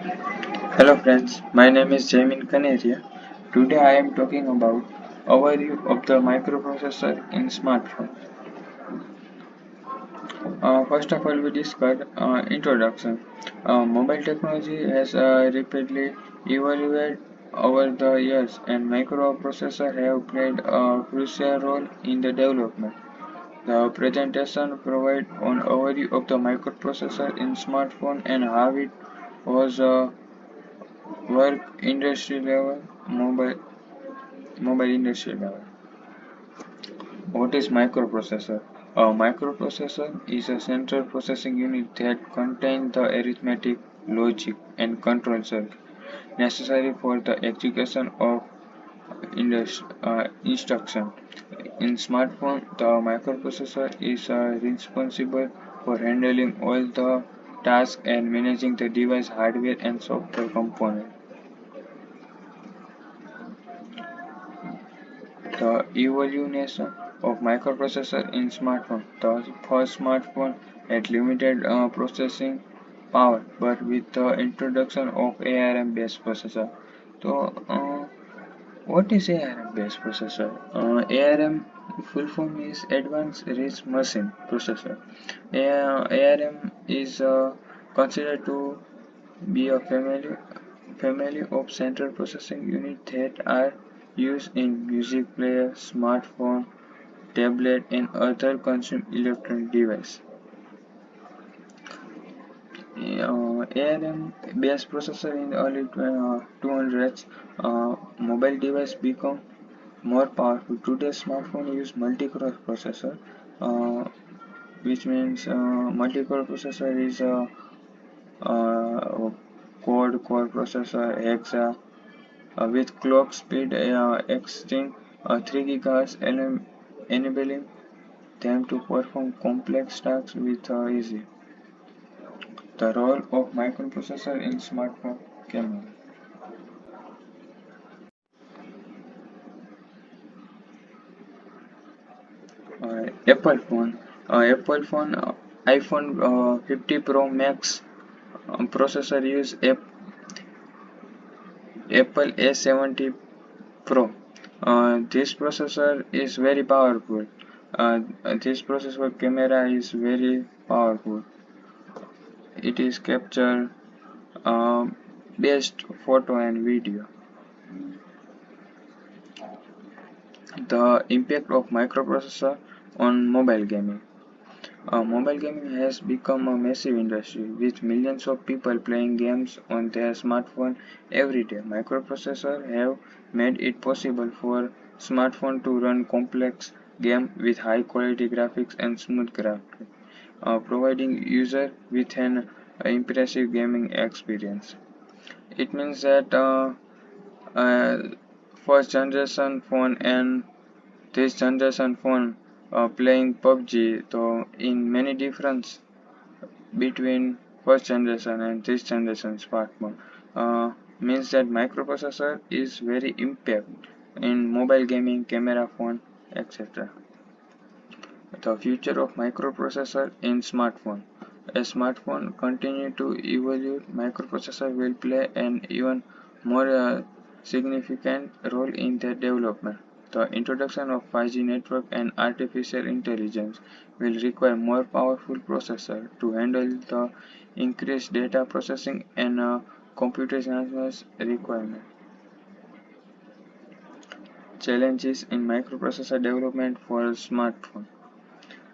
Hello friends, my name is Jamin Kaneria. Today I am talking about overview of the microprocessor in smartphone. First of all, we discuss introduction. Mobile technology has rapidly evolved over the years, and microprocessors have played a crucial role in the development. The presentation provides an overview of the microprocessor in smartphone and how it was work industry level, mobile industry level. What is microprocessor? A microprocessor is a central processing unit that contains the arithmetic, logic, and control circuit necessary for the execution of instruction. In smartphone, the microprocessor is responsible for handling all the tasks and managing the device hardware and software components. The evolution of microprocessor in smartphone. The first smartphone had limited processing power, but with the introduction of ARM-based processor. So, what is ARM-based processor? ARM full form is Advanced Rich Machine Processor. ARM is considered to be a family of central processing units that are used in music player, smartphone, tablet, and other consumer electronic devices. ARM-based processor in the early 200s, mobile device become more powerful. Today's smartphone use multi-core processor, uh, which means multi-core processor is a quad-core processor hexa with clock speed exceeding 3 GHz, enabling them to perform complex tasks with ease. The role of microprocessor in smartphone camera. Apple phone. iPhone 50 Pro Max processor use Apple A70 Pro. This processor is very powerful. This processor camera is very powerful. It is capture uh, best photo and video. The impact of microprocessor on mobile gaming. Mobile gaming has become a massive industry with millions of people playing games on their smartphone every day. Microprocessors have made it possible for smartphone to run complex games with high quality graphics and smooth graphics, providing user with an impressive gaming experience. It means that uh, first generation phone and this generation phone playing PUBG, so in many difference between first generation and this generation smartphone means that microprocessor is very impact in mobile gaming, camera phone, etc. The future of microprocessor in smartphone. As smartphone continue to evolve, microprocessor will play an even more significant role in their development. The introduction of 5G network and artificial intelligence will require more powerful processor to handle the increased data processing and computational requirement. Challenges in microprocessor development for smartphone.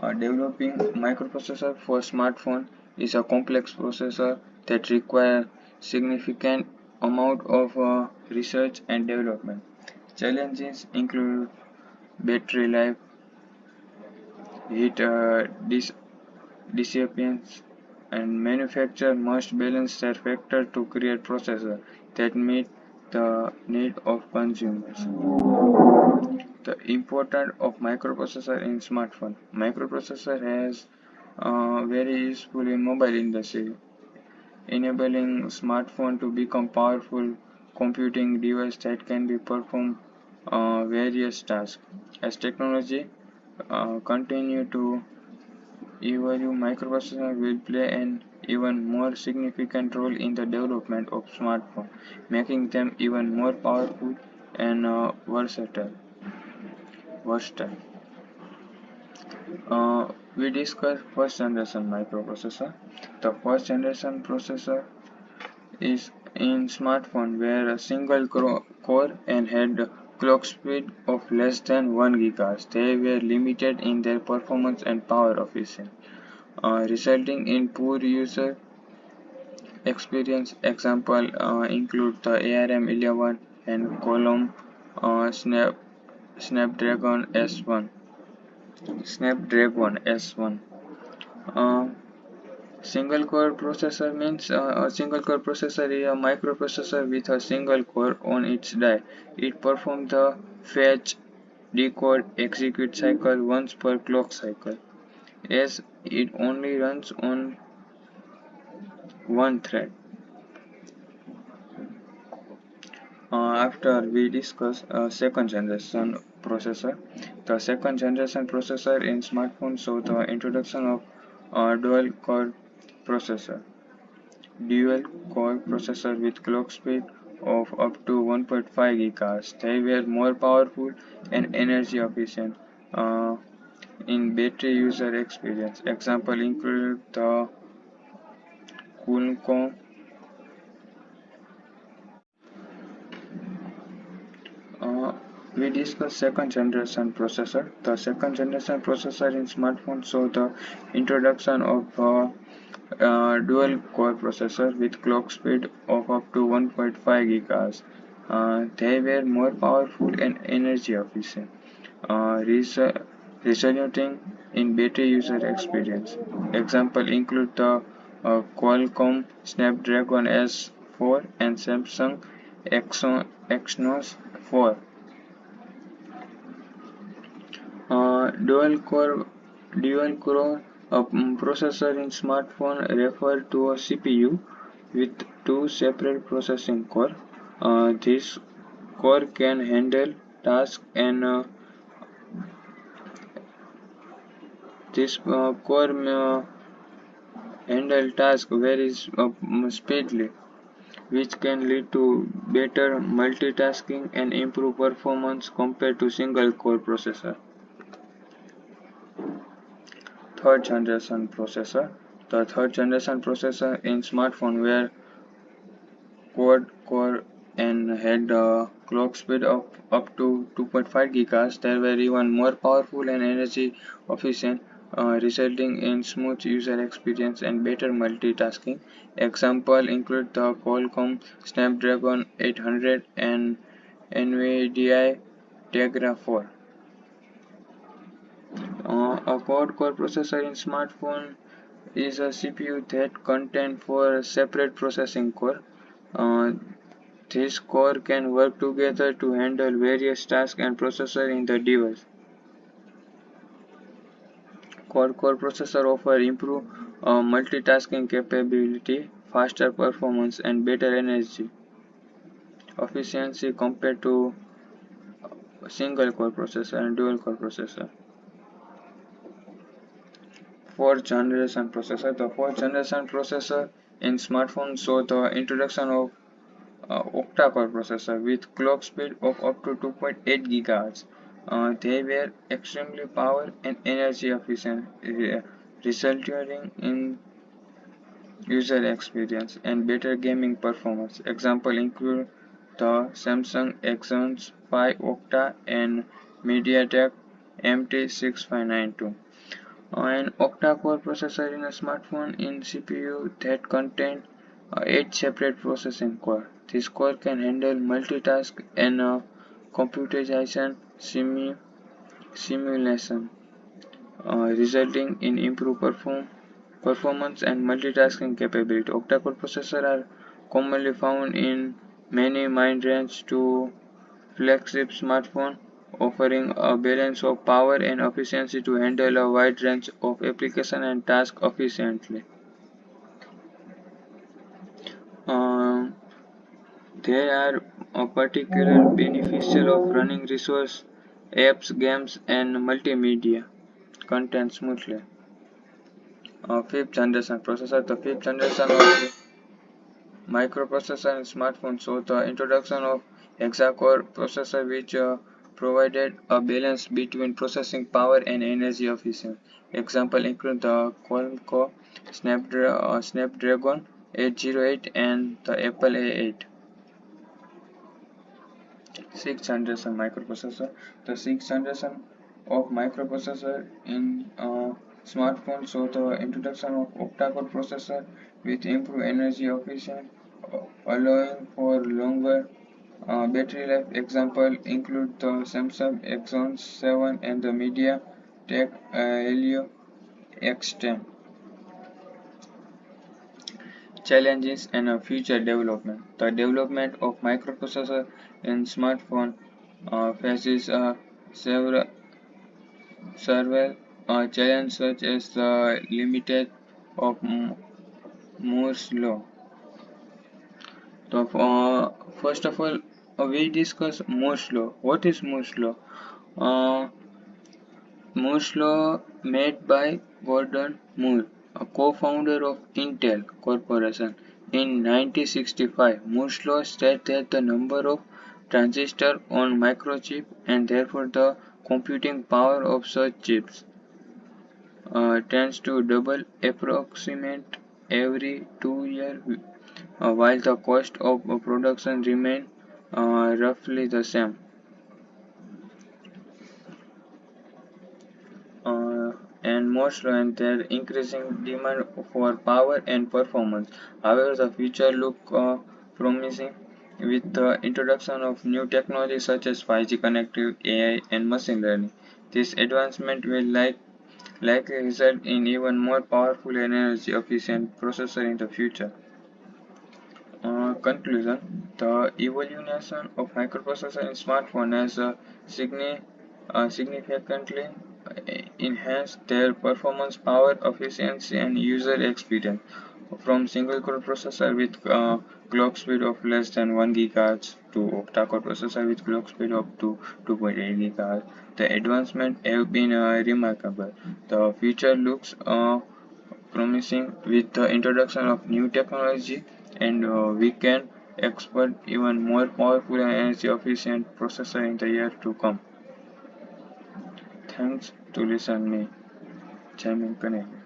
Developing microprocessor for smartphone is a complex processor that requires significant amount of research and development. Challenges include battery life, heat dissipation, and manufacturer must balance their factor to create processor that meet the need of consumers. The importance of microprocessor in smartphone. Microprocessor has very useful in mobile industry, enabling smartphone to become powerful computing device that can be perform various tasks. As technology continue to evolve, microprocessors will play an even more significant role in the development of smartphones, making them even more powerful and versatile. We discuss first generation microprocessor. The first generation processor is in smartphone where a single core and had clock speed of less than 1 GHz. They were limited in their performance and power efficiency, resulting in poor user experience. Example include the ARM11 and Column Snapdragon S1. Snapdragon S1. Uh, Single core processor means a single core processor is a microprocessor with a single core on its die. It performs the fetch, decode, execute cycle once per clock cycle, as it only runs on one thread. After we discuss second generation processor, the second generation processor in smartphones saw the introduction of dual core processor. Dual core processor with clock speed of up to 1.5 GHz. They were more powerful and energy efficient in battery user experience. Example include the Qualcomm. Uh, we discuss second generation processor. The second generation processor in smartphones saw the introduction of dual core processor with clock speed of up to 1.5 GHz. They were more powerful and energy efficient, resulting in better user experience. Example include the Qualcomm Snapdragon S4 and Samsung Exynos 4. Dual core processor in smartphone refer to a CPU with two separate processing core. This core can handle tasks and this core handle task very speedily, which can lead to better multitasking and improve performance compared to single core processor. Third generation processor. The third generation processor in smartphone were quad core and had a clock speed of up to 2.5 GHz. They were even more powerful and energy efficient, resulting in smooth user experience and better multitasking. Example include the Qualcomm Snapdragon 800 and NVIDIA Tegra 4. A quad-core processor in smartphone is a CPU that contains four separate processing core. Uh, this core can work together to handle various tasks and processors in the device. Quad-core processor offer improved multitasking capability, faster performance, and better energy efficiency compared to single-core processor and dual-core processor. Fourth generation processor. The fourth generation processor in smartphones saw the introduction of octa-core processor with clock speed of up to 2.8 GHz. They were extremely power and energy efficient, resulting in user experience and better gaming performance. Example include the Samsung Exynos 5 Octa and MediaTek MT6592. An octa-core processor in a smartphone in CPU that contains 8 separate processing core. This core can handle multitask and computerization simulation, resulting in improved performance and multitasking capability. Octa-core processors are commonly found in many mid-range to flagship smartphones, offering a balance of power and efficiency to handle a wide range of applications and tasks efficiently. Um, they are particularly beneficial of running resource apps, games, and multimedia content smoothly. Fifth generation processor. The fifth generation of microprocessor in smartphones saw the introduction of hexa-core processor which provided a balance between processing power and energy efficiency. Example include the Qualcomm Snapdragon 808 and the Apple A8. Sixth generation microprocessor. The sixth generation of microprocessor in smartphones saw the introduction of octa-core processor with improved energy efficiency, allowing for longer battery life. Example include the Samsung Exynos 7 and the MediaTek Helio X10. Challenges and future development. The development of microprocessor in smartphone faces several challenges such as the limited of Moore's law. So, first of all, we discuss Moore's law. What is Moore's law? Uh, Moore's law made by Gordon Moore, a co-founder of Intel Corporation, in 1965. Moore's law states that the number of transistors on microchip and therefore the computing power of such chips tends to double approximate every 2 years, while the cost of production remain roughly the same. And most and their increasing demand for power and performance. However, the future look promising with the introduction of new technologies such as 5G connectivity, AI, and machine learning. This advancement will likely result in even more powerful and energy efficient processor in the future. Conclusion: the evolution of microprocessor in smartphone has significantly enhanced their performance, power, efficiency, and user experience. From single-core processor with clock speed of less than 1 GHz to octa-core processor with clock speed up to 2.8 GHz, the advancements have been remarkable. The future looks promising with the introduction of new technology, and we can expect even more powerful and energy efficient processor in the year to come. Thanks to listen me. Jamming Connect.